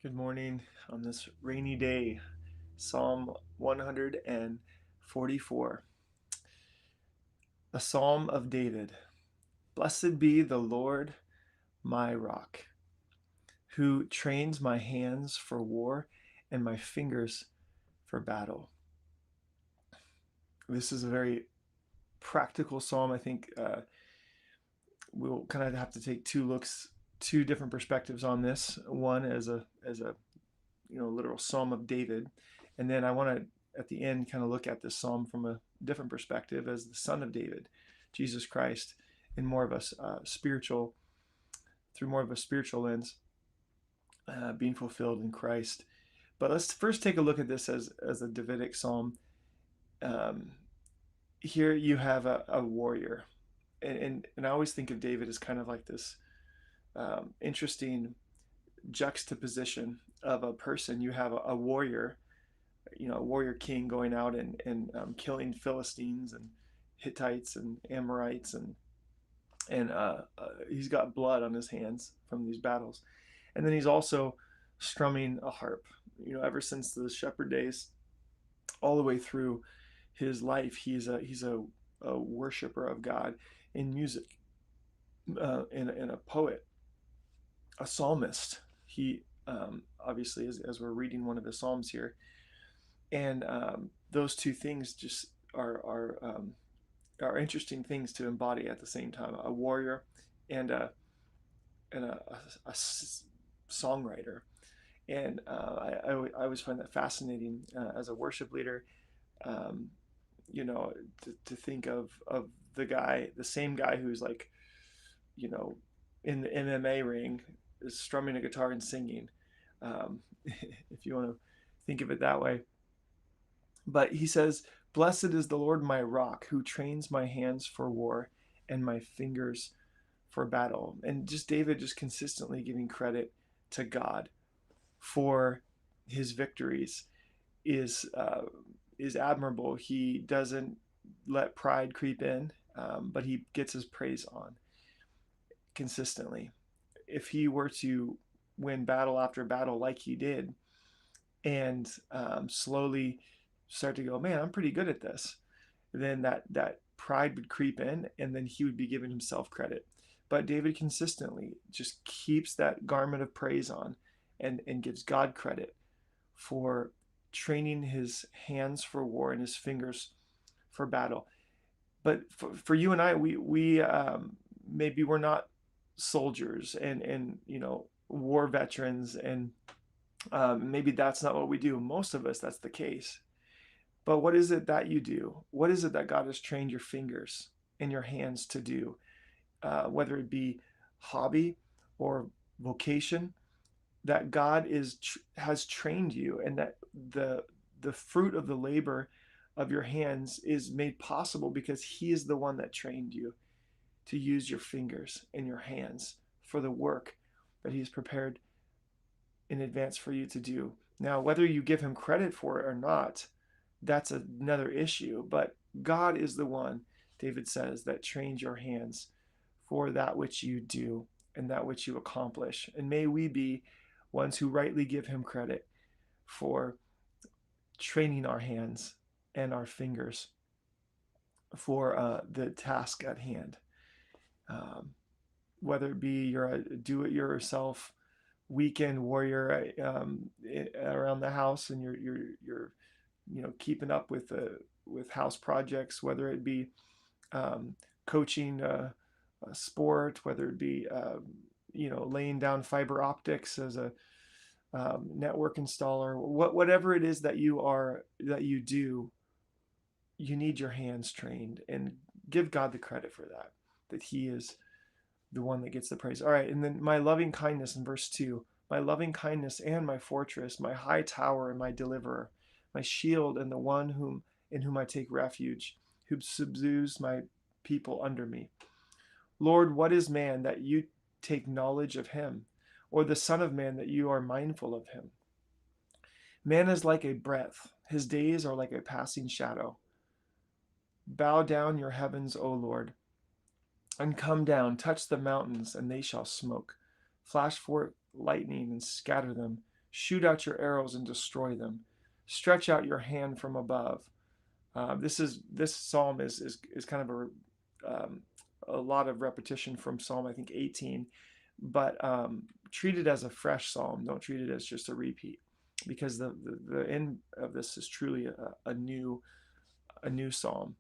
Good morning on this rainy day. Psalm 144, a psalm of David. Blessed be the Lord, my rock, who trains my hands for war and my fingers for battle. This is a very practical psalm. I think we'll kind of have to take two different perspectives on this. One as a literal psalm of David, and then I want to at the end kind of look at this psalm from a different perspective as the son of David, Jesus Christ, in more of a spiritual through more of a spiritual lens, being fulfilled in Christ. But let's first take a look at this as a Davidic psalm. Um, Here you have a warrior, and I always think of David as kind of like this interesting juxtaposition of a person. You have a warrior, a warrior king going out and killing Philistines and Hittites and Amorites, and he's got blood on his hands from these battles. And then he's also strumming a harp. Ever since the shepherd days, all the way through his life, he's a worshiper of God in music, and a poet, a psalmist. He obviously, as we're reading one of the psalms here, and those two things just are interesting things to embody at the same time. A warrior and a songwriter, and I always find that fascinating as a worship leader. Um, to think of the same guy who's like, you know, in the MMA ring, is strumming a guitar and singing. If you want to think of it that way. But he says, "Blessed is the Lord my rock, who trains my hands for war and my fingers for battle." And just David just consistently giving credit to God for his victories is uh, is admirable. He doesn't let pride creep in, but he gets his praise on consistently. If he were to win battle after battle like he did, and slowly start to go, man, I'm pretty good at this, then that pride would creep in, and then he would be giving himself credit. But David consistently just keeps that garment of praise on, and gives God credit for training his hands for war and his fingers for battle. But for you and I, we maybe we're not soldiers and war veterans, and maybe that's not what we do. Most of us, that's the case. But what is it that you do? What is it that God has trained your fingers and your hands to do? Whether it be hobby or vocation, that God has trained you, and that the fruit of the labor of your hands is made possible because He is the one that trained you to use your fingers and your hands for the work that He's prepared in advance for you to do. Now, whether you give Him credit for it or not, that's another issue. But God is the one, David says, that trains your hands for that which you do and that which you accomplish. And may we be ones who rightly give Him credit for training our hands and our fingers for the task at hand. Um, Whether it be you're a do-it-yourself weekend warrior, around the house, and you're keeping up with house projects, whether it be um, coaching a sport, whether it be laying down fiber optics as a network installer, whatever it is that you do, you need your hands trained, and give God the credit for that. That He is the one that gets the praise. All right, and then my loving kindness in verse 2. My loving kindness and my fortress, my high tower and my deliverer, my shield and the one in whom I take refuge, who subdues my people under me. Lord, what is man that you take knowledge of him, or the Son of Man that you are mindful of him? Man is like a breath, his days are like a passing shadow. Bow down your heavens, O Lord, and come down, touch the mountains, and they shall smoke. Flash forth lightning and scatter them. Shoot out your arrows and destroy them. Stretch out your hand from above. This psalm is kind of a lot of repetition from Psalm, I think, 18, but treat it as a fresh psalm. Don't treat it as just a repeat, because the end of this is truly a new psalm.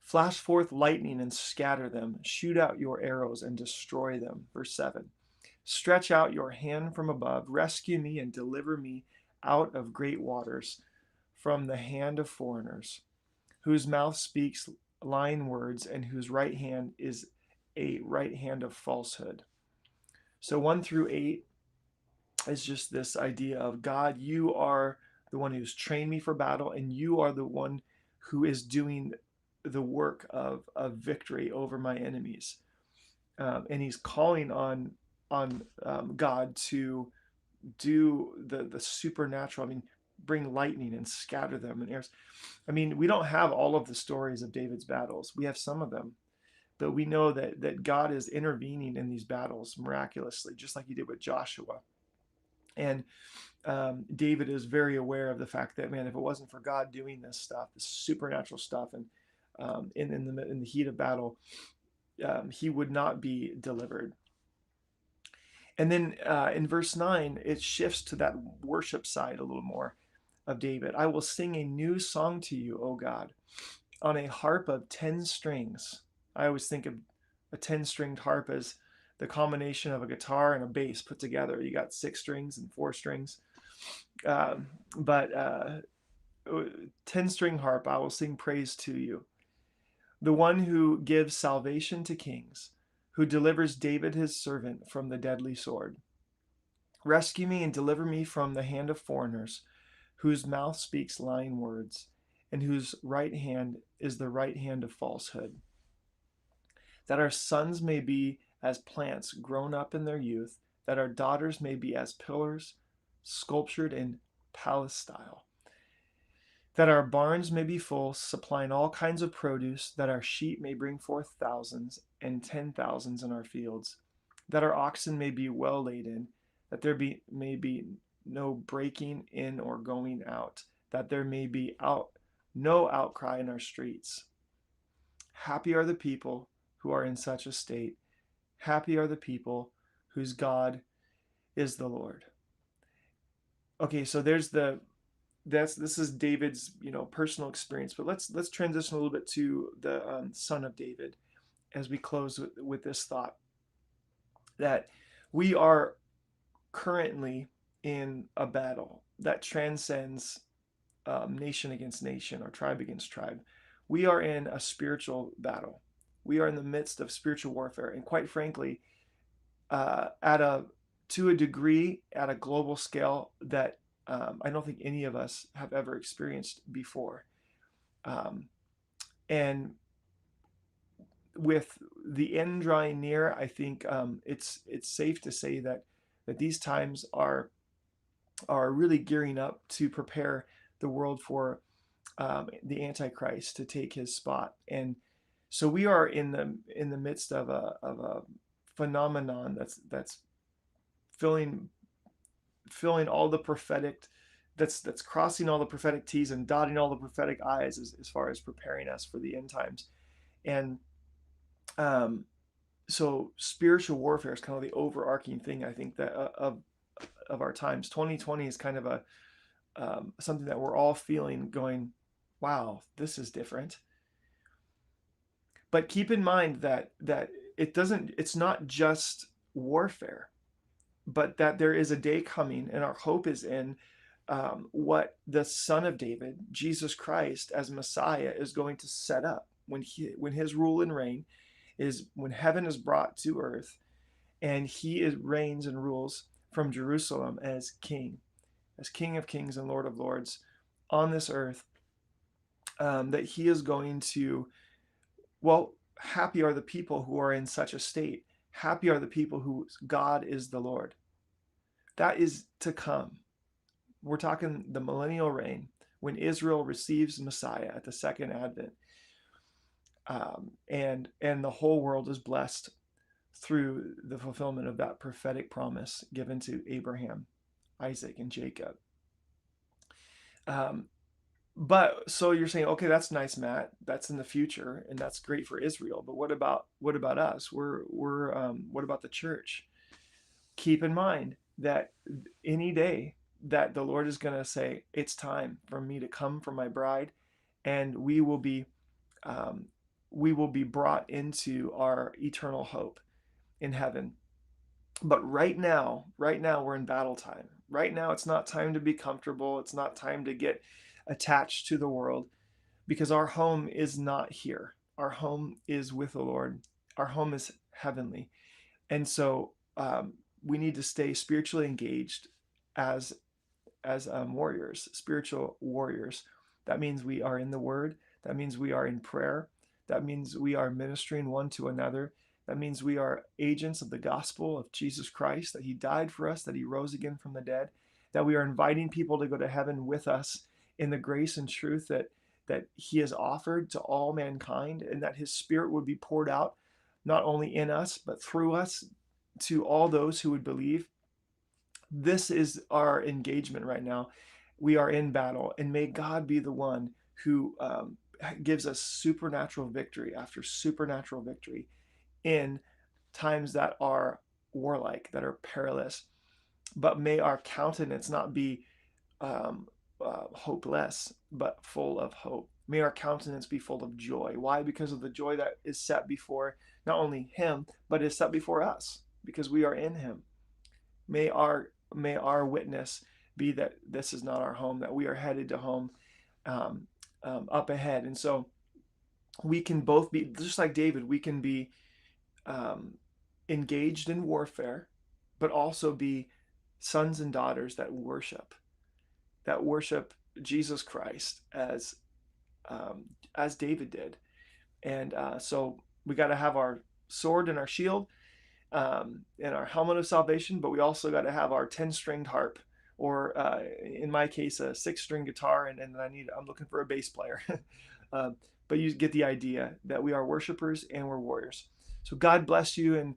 Flash forth lightning and scatter them. Shoot out your arrows and destroy them. Verse 7. Stretch out your hand from above. Rescue me and deliver me out of great waters, from the hand of foreigners, whose mouth speaks lying words and whose right hand is a right hand of falsehood. So 1 through 8 is just this idea of, God, you are the one who's trained me for battle, and you are the one who is doing the work of victory over my enemies. And he's calling on God to do the supernatural. I mean, bring lightning and scatter them and airs. I mean, we don't have all of the stories of David's battles. We have some of them, but we know that God is intervening in these battles miraculously, just like he did with Joshua. And David is very aware of the fact that, man, if it wasn't for God doing this stuff, this supernatural stuff, and in the heat of battle, he would not be delivered. And then in verse 9, it shifts to that worship side a little more of David. I will sing a new song to you, O God, on a harp of 10 strings. I always think of a 10-stringed harp as the combination of a guitar and a bass put together. You got 6 strings and 4 strings. But 10-string harp, I will sing praise to you. The one who gives salvation to kings, who delivers David his servant from the deadly sword. Rescue me and deliver me from the hand of foreigners, whose mouth speaks lying words, and whose right hand is the right hand of falsehood. That our sons may be as plants grown up in their youth, that our daughters may be as pillars sculptured in palace style. That our barns may be full, supplying all kinds of produce, that our sheep may bring forth thousands and 10,000s in our fields, that our oxen may be well laden, that there may be no breaking in or going out, that there may be no outcry in our streets. Happy are the people who are in such a state. Happy are the people whose God is the Lord. Okay, so this is David's personal experience, but let's transition a little bit to the son of David as we close with this thought that we are currently in a battle that transcends nation against nation or tribe against tribe. We are in a spiritual battle. We are in the midst of spiritual warfare, and quite frankly, to a degree, at a global scale that I don't think any of us have ever experienced before. And with the end drawing near, I think it's safe to say that these times are really gearing up to prepare the world for the Antichrist to take his spot. And so we are in the midst of a phenomenon that's filling all the prophetic, that's crossing all the prophetic T's and dotting all the prophetic I's as far as preparing us for the end times. And so spiritual warfare is kind of the overarching thing, I think, that of our times. 2020 is kind of a something that we're all feeling, going, wow, this is different. But keep in mind that it's not just warfare, but that there is a day coming, and our hope is in what the Son of David, Jesus Christ, as Messiah, is going to set up when his rule and reign is, when heaven is brought to earth, and he reigns and rules from Jerusalem as King of Kings and Lord of Lords on this earth. That he is going to, well, happy are the people who are in such a state. Happy are the people whose God is the Lord. That is to come. We're talking the millennial reign, when Israel receives Messiah at the second advent. And the whole world is blessed through the fulfillment of that prophetic promise given to Abraham Isaac and Jacob. Um, but so you're saying, okay, that's nice, Matt. That's in the future, and that's great for Israel. But what about us? What about the church? Keep in mind that any day that the Lord is going to say, it's time for me to come for my bride, and um, we will be brought into our eternal hope in heaven. But right now we're in battle time. Right now it's not time to be comfortable. It's not time to get attached to the world, because our home is not here. Our home is with the Lord. Our home is heavenly. And so we need to stay spiritually engaged as warriors, spiritual warriors. That means we are in the Word. That means we are in prayer. That means we are ministering one to another. That means we are agents of the gospel of Jesus Christ, that He died for us, that He rose again from the dead, that we are inviting people to go to heaven with us in the grace and truth that He has offered to all mankind, and that His Spirit would be poured out not only in us, but through us to all those who would believe. This is our engagement right now. We are in battle, and may God be the one who gives us supernatural victory after supernatural victory in times that are warlike, that are perilous. But may our countenance not be um, hopeless, but full of hope. May our countenance be full of joy. Why? Because of the joy that is set before not only Him, but is set before us, because we are in Him. May our witness be that this is not our home, that we are headed to home, um, up ahead. And so we can both be, just like David, we can be um, engaged in warfare, but also be sons and daughters that worship Jesus Christ um, as David did. And so we got to have our sword and our shield, and our helmet of salvation, but we also got to have our 10-stringed harp, or in my case, a 6-string guitar, and I'm looking for a bass player. um, but you get the idea that we are worshipers and we're warriors. So God bless you, and